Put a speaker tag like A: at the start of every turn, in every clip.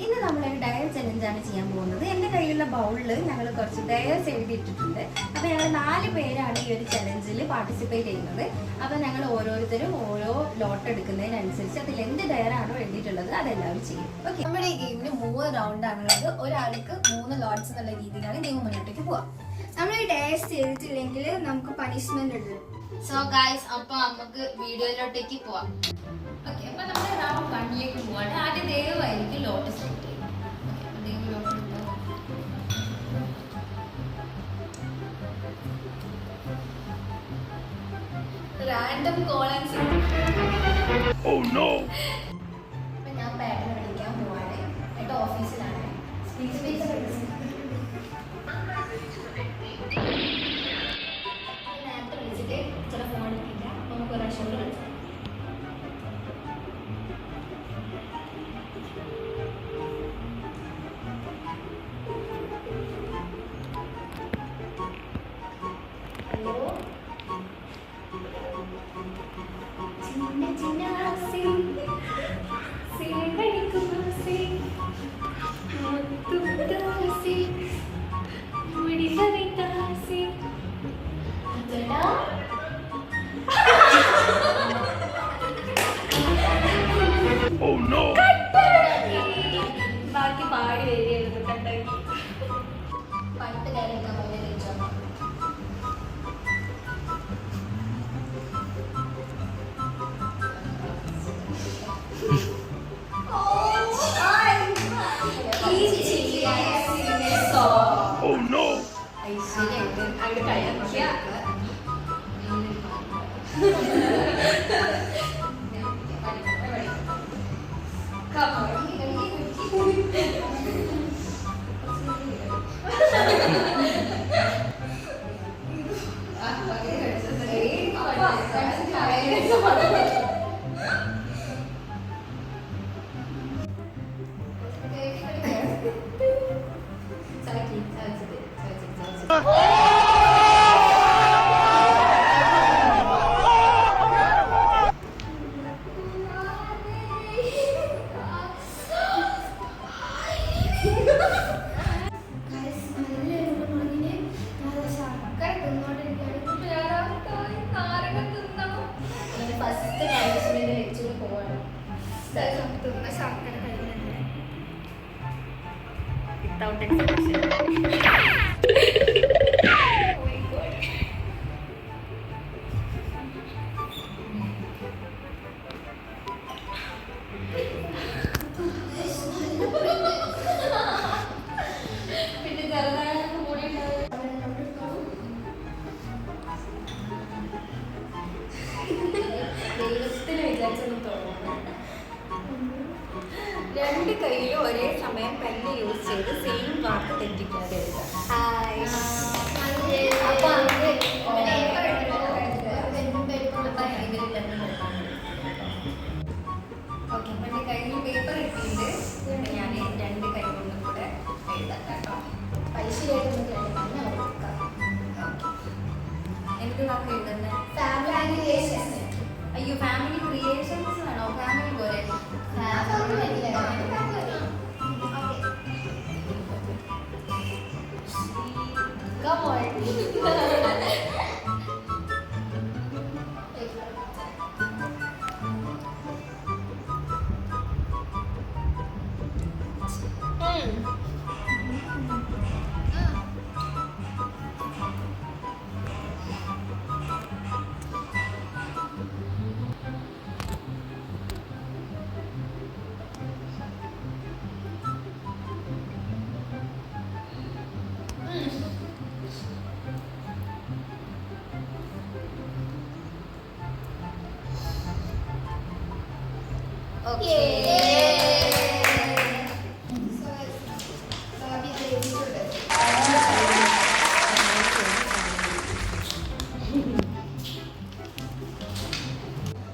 A: ഇന്ന് നമ്മളൊരു ഡയർ ചലഞ്ചാണ് ചെയ്യാൻ പോകുന്നത്. എൻ്റെ കയ്യിലുള്ള ബൗളിൽ ഞങ്ങൾ കുറച്ച് ഡയർസ് എഴുതിയിട്ടിട്ടുണ്ട്. അപ്പോൾ ഞങ്ങൾ 4 പേരാണ് ഈ ഒരു ചലഞ്ചിൽ പാർട്ടിസിപ്പേറ്റ് ചെയ്യുന്നത്. അപ്പോൾ ഞങ്ങൾ ഓരോരുത്തരും ഓരോ ലോട്ട് എടുക്കുന്നതിനനുസരിച്ച് അതിൽ എന്ത് ഡയറാണോ എഴുതിയിട്ടുള്ളത് അതെല്ലാവരും ചെയ്യും. ഓക്കെ,
B: നമ്മുടെ ഈ ഗെയിമിന് 3 റൗണ്ടാണുള്ളത്. ഒരാൾക്ക് 3 ലോട്ട്സ് എന്നുള്ള രീതിയിലാണ് ഗെയിം മുന്നോട്ടേക്ക് പോവാം. നമ്മൾ ഈ ഡയർസ് ചെയ്തിട്ടില്ലെങ്കിൽ നമുക്ക് പണിഷ്മെന്റ് ഉണ്ട്.
C: സോ ഗൈസ്, അപ്പൊ നമുക്ക് വീഡിയോയിലോട്ടേക്ക് പോവാം. ഓക്കെ, അപ്പൊ നമ്മൾ റൗണ്ട് 1ലേക്ക് പോവാണ്. ആദ്യം ദയവായിരിക്കും ലോട്ട് സെറ്റ് ചെയ്യും. റാൻഡം കോളൻസ്.
B: അപ്പൊ ഞാൻ പാറ്റേൺ പഠിക്കാൻ പോവാണ്. എന്റെ ഓഫീസിലാണ് സ്പീച്ച് നേരത്തെ വിളിച്ചിട്ട് ചില ഫോൺ എടുക്കില്ല. നമുക്ക് ഒരു പ്രാവശ്യം കളിച്ചാൽ ബാക്കി പാടി വരികയായിരുന്നു. കണ്ടാക്കി പട്ട് കയറിക്കാൻ പോലെ കഴിച്ചോ. Without exception. രണ്ട് കയ്യിലും ഒരേ സമയം പെണ്ണ് യൂസ് ചെയ്ത് സെയിം വാക്ക് തെറ്റിക്കാതെ എഴുതാം. ഓക്കെ, അപ്പം എൻ്റെ കയ്യിൽ പേപ്പർ കിട്ടിയിട്ട് ഞാൻ 2 കൈ കൊണ്ടും കൂടെ എഴുതാം കേട്ടോ. പൈസ എന്ത് വാക്ക് എഴുതുന്നത്? അയ്യോ, ഫാമിലി ക്രിയേഷൻസ് ആണോ? ഫാമിലി പോലെ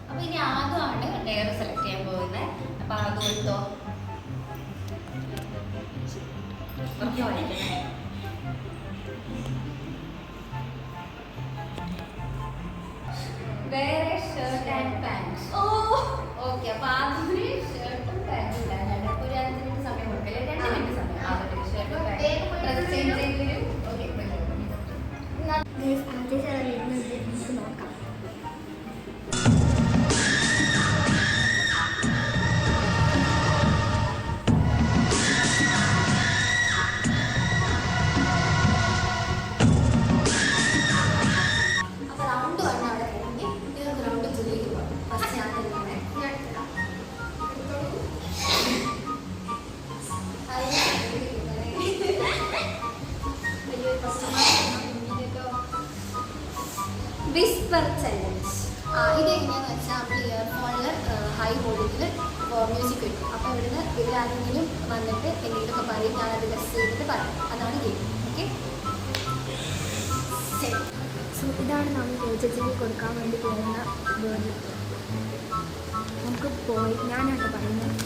B: അപ്പൊ ഇനി ആദ്യമാണ് ഡയർ സെലക്ട് ചെയ്യാൻ പോകുന്നത്. അപ്പൊ ആദ്യം എടുത്തോ. വേറെ ഷർട്ട് ആൻഡ് പാൻറ്. ഓക്കെ, അപ്പൊ ആദ്യം ഹൈ വോളിയത്തിൽ മ്യൂസിക് വെക്കും. അപ്പോൾ ഇവിടുന്ന് ഇവരാരെങ്കിലും വന്നിട്ട് എന്തെങ്കിലുമൊക്കെ പറയും, ഞാനത് ഗസ് ചെയ്തിട്ട് പറയും. അതാണ് ഗെയിം. ഓക്കെ, ശരി. സോ ഇതാണ് നമ്മൾ ചേച്ചിക്ക് കൊടുക്കാൻ വേണ്ടി പോകുന്ന വേർഡ്. നമുക്ക് പോയി ഞാനായിട്ട് പറയുന്നത്.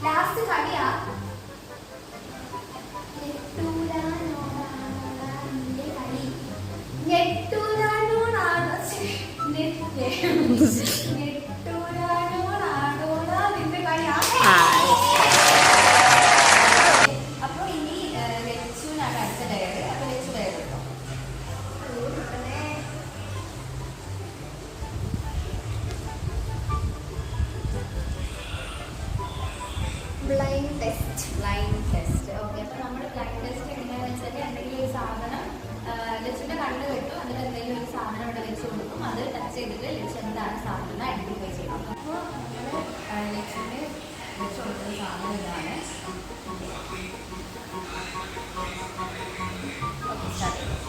B: ലാസ്റ്റ് കളിയാ. അപ്പൊ ഇനി ലച്ചുവിനാണ് അടുത്ത ഡയറി. അപ്പൊ ലച്ചു ഡയറി എടുത്തോ. Blind test. ഓക്കെ, അപ്പൊ നമ്മുടെ ബ്ലൈൻഡ് ടെസ്റ്റ് എങ്ങനെയാണെന്ന് വെച്ചാൽ എന്തെങ്കിലും ഒരു സാധനം ലച്ചുവിന്റെ കണ്ണ് കെട്ടും, അതിൽ എന്തെങ്കിലും ഒരു സാധനം ഇവിടെ വെച്ച് കൊടുക്കും. അത് ടച്ച് ചെയ്തിട്ട് ലച്ചു എന്താണ് സാധനം ഐഡന്റിഫൈ ചെയ്യണം. അപ്പോൾ ലച്ചുവിന് വെച്ച് കൊടുക്കുന്ന സാധനം ഇതാണ്. ഓക്കെ, സ്റ്റാർട്ട് ചെയ്യാം.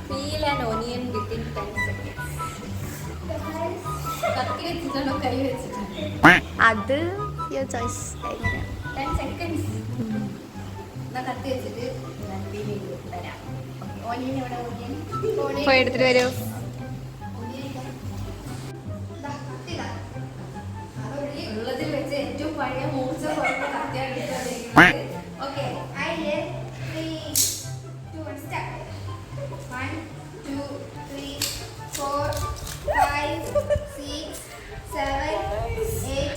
B: Peel an onion within 10 seconds. കത്തി വെച്ചിട്ടാണോ കൈ വെച്ചിട്ടാണോ?
A: അത് യുവർ ചോയ്സ്.
B: 10 seconds.
C: എന്നാ കത്തി വെച്ചിട്ട് തരാം. ഓനിയൻ എവിടെ? ഓനിയൻ
A: പോയി എടുത്തിട്ട് വരൂ.
C: ഉള്ളതിൽ വെച്ച് ഏറ്റവും പഴയ മൂർച്ച കുറഞ്ഞ കത്തിയാണ്.
B: Okay, I let 3, 2, 1, start. 1, 2, 3, 4, 5, 6, 7, 8,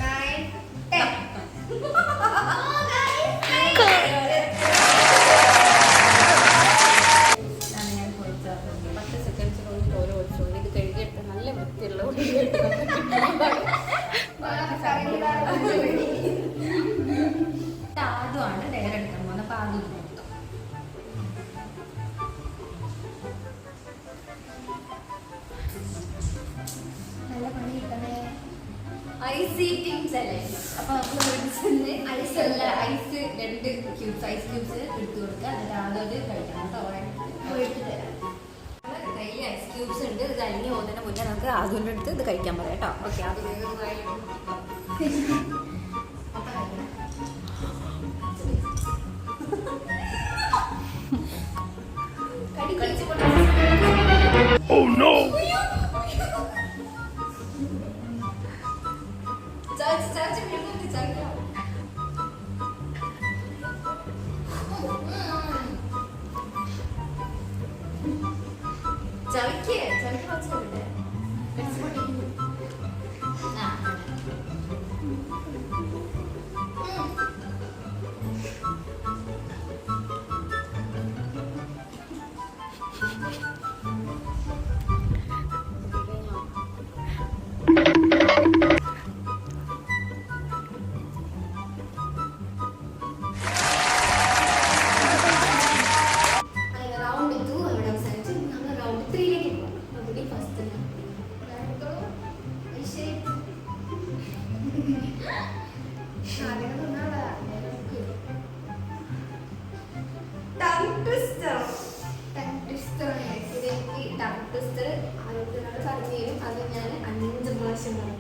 B: 9, 10.
C: ഞാൻ കൊടുത്ത 10 സെക്കൻഡ്സിനുള്ളിൽ ഓരോ ഒഴിച്ചു. ഇത് കഴുകിയെടുത്ത നല്ല വൃത്തിയുള്ള ആദ്യമാണ് ഡയറെടുക്കാൻ പോകുന്നത്. അപ്പൊ ആദ്യം നോക്കാം.
B: നല്ല പണി കിട്ടണേ.
C: Ice eating challenge. അപ്പൊ നമ്മൾ ഐസ് അല്ല, ഐസ് 2 ക്യൂബ്സ് ഐസ് ക്യൂബ്സ് എടുത്തു കൊടുക്കുക. എന്നിട്ട് ആദ്യം കഴിക്കണം കേട്ടോ.
B: പോയിട്ട് തരാം.
C: കയ്യിൽ ഐസ് ക്യൂബ്സ് ഉണ്ട്. ഇത് അലിഞ്ഞ് പോകുന്നതിന് മുന്നേ നമുക്ക് ആദ്യം എടുത്ത് ഇത് കഴിക്കാൻ പറയാം കേട്ടോ. ഓക്കെ, ആദ്യം
D: Oh no!
B: റൗണ്ട് 2 അവിടെ അവസാനിച്ച് നമ്മൾ റൗണ്ട് 3ലേക്ക് പോകാം. ഫസ്റ്റ്
C: ട്വിസ്റ്റർ ആരോഗ്യത്തിനോട് പറഞ്ഞു തരും. അത് ഞാൻ 5 പ്രാവശ്യം പറഞ്ഞു.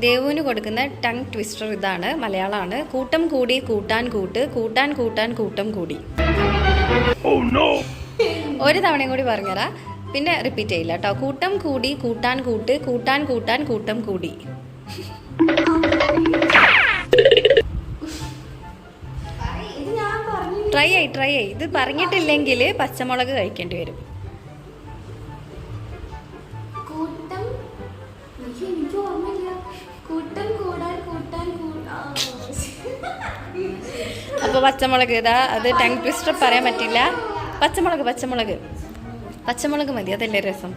A: ദേവുവിന് കൊടുക്കുന്ന ടങ് ട്വിസ്റ്റർ ഇതാണ്, മലയാളമാണ്. കൂട്ടം കൂടി കൂട്ടാൻ കൂട്ട്, കൂട്ടാൻ കൂട്ടാൻ കൂട്ടം കൂടി.
D: Oh no!
A: ഒരു തവണയും കൂടി പറഞ്ഞുതരാം, പിന്നെ റിപ്പീറ്റ് ചെയ്യില്ല കേട്ടോ. കൂട്ടം കൂടി കൂട്ടാൻ കൂട്ട്, കൂട്ടാൻ കൂട്ടാൻ കൂട്ടം കൂടി.
C: ഇത് ഞാൻ പറഞ്ഞു.
A: ട്രൈ ആയി. ഇത് പറഞ്ഞിട്ടില്ലെങ്കിൽ പച്ചമുളക് കഴിക്കേണ്ടി വരും.
C: കൂട്ടം, അയ്യോ എനിക്ക് ഓർമ്മയില്ല. കൂട്ടം കൂടാൻ കൂട്ടാൻ
A: അപ്പോൾ പച്ചമുളക് ഇതാ, അത് ടങ് ട്വിസ്റ്റർ പറയാൻ പറ്റില്ല. പച്ചമുളക് മതി, അതല്ലേ രസം.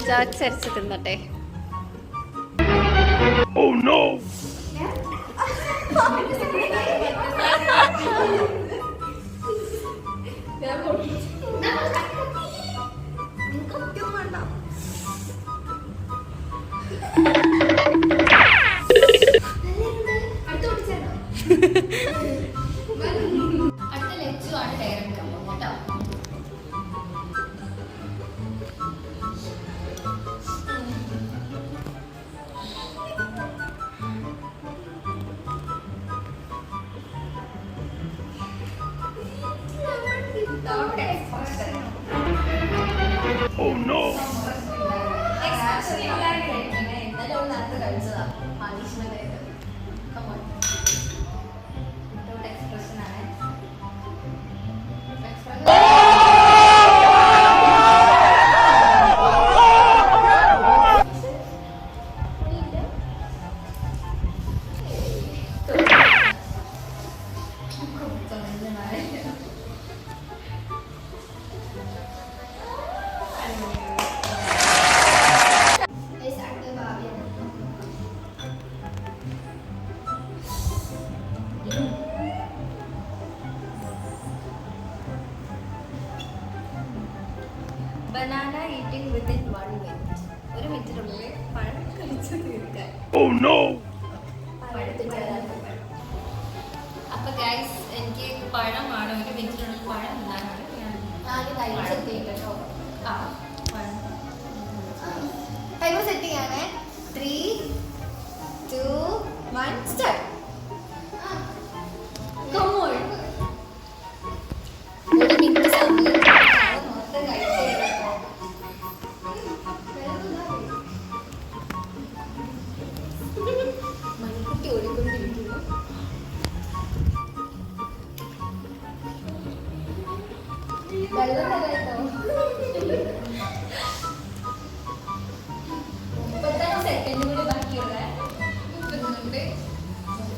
A: ചാച്ചരച്ച് തിന്നട്ടെ.
D: Oh no!
C: അടുത്ത ലച്ചു ആണ് ഡയറക്റ്റ് കേട്ടോ.
D: Oh no!
C: Banana eating within 1 minute. 1 മിനിറ്റിനുള്ളിൽ പഴം കഴിച്ചു തീർക്കാൻ.
D: Oh no!
C: അപ്പൊ ഗൈസ്, എനിക്ക് പഴമാണ് 1 മിനിറ്റിനുള്ളിൽ പഴം ഉണ്ടാകാനാണ് ഞാൻ കേട്ടോ. ടൈമർ സെറ്റിംഗ് ആണ്. 3, 2, 1 സ്റ്റാർട്ട്. ഒരു മിനിറ്റ് സമയം മൊത്തം കഴിച്ചു. മണിക്കുട്ടി ഓടിക്കൊണ്ടിരിക്കുന്നു. വെള്ളം തരാട്ടോ. 30 സെക്കൻഡ് കൂടി ബാക്കിയുള്ള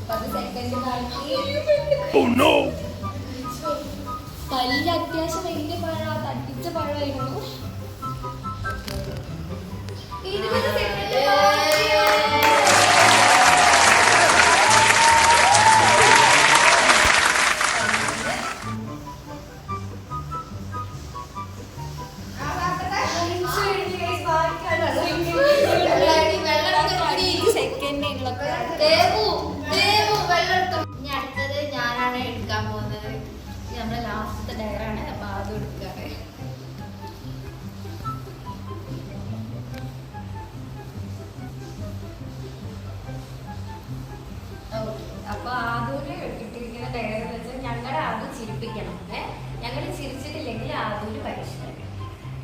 C: 30 സെക്കൻഡ് ബാക്കി.
D: Oh no!
C: വലിയ അത്യാവശ്യം വലിയ പഴം, തട്ടിച്ച പഴമായിരുന്നു. 20 സെക്കൻഡ് ഇനി അടുത്തത് ഞാനാണ് എടുക്കാൻ പോകുന്നത്. നമ്മുടെ ലാസ്റ്റത്തെ ഡയറാണ്. അപ്പൊ അത് എടുക്കാറ്. അപ്പൊ ആദൂര് ഇട്ടിരിക്കുന്ന ഡയറി വെച്ച് ഞങ്ങളുടെ ആദു ചിരിപ്പിക്കണം. ഞങ്ങൾ ചിരിച്ചിട്ടില്ലെങ്കിൽ ആദൂര് പനിഷ്മെന്റ്.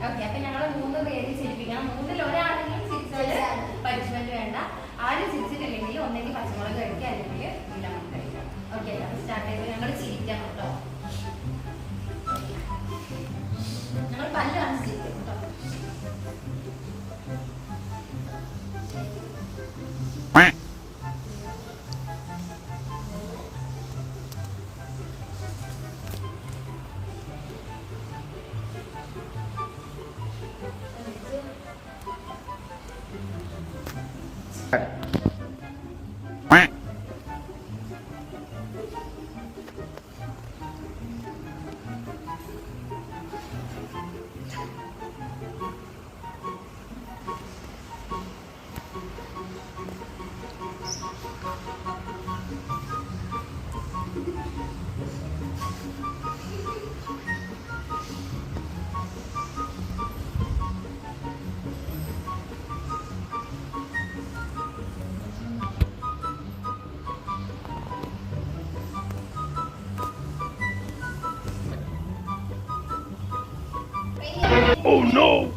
C: ഓക്കെ, അപ്പൊ ഞങ്ങൾ 3 പേര് ചിരിപ്പിക്കണം. 3-ൽ ഒരാളെങ്കിലും ചിരിച്ചാല് പനിഷ്മെന്റ് വേണ്ട. ആരും ചിരിച്ചിട്ടില്ലെങ്കിൽ ഒന്നെങ്കിൽ പച്ചമുളക് കഴിക്കുക, അല്ലെങ്കിൽ ഇലമൺ കഴിക്കാം. ഓക്കെ, സ്റ്റാർട്ട് ചെയ്ത് ഞങ്ങൾ ചിരിക്കണം കേട്ടോ. ഞങ്ങൾ പല്ല് കാണിച്ചിരിക്കും കേട്ടോ.
D: Oh no!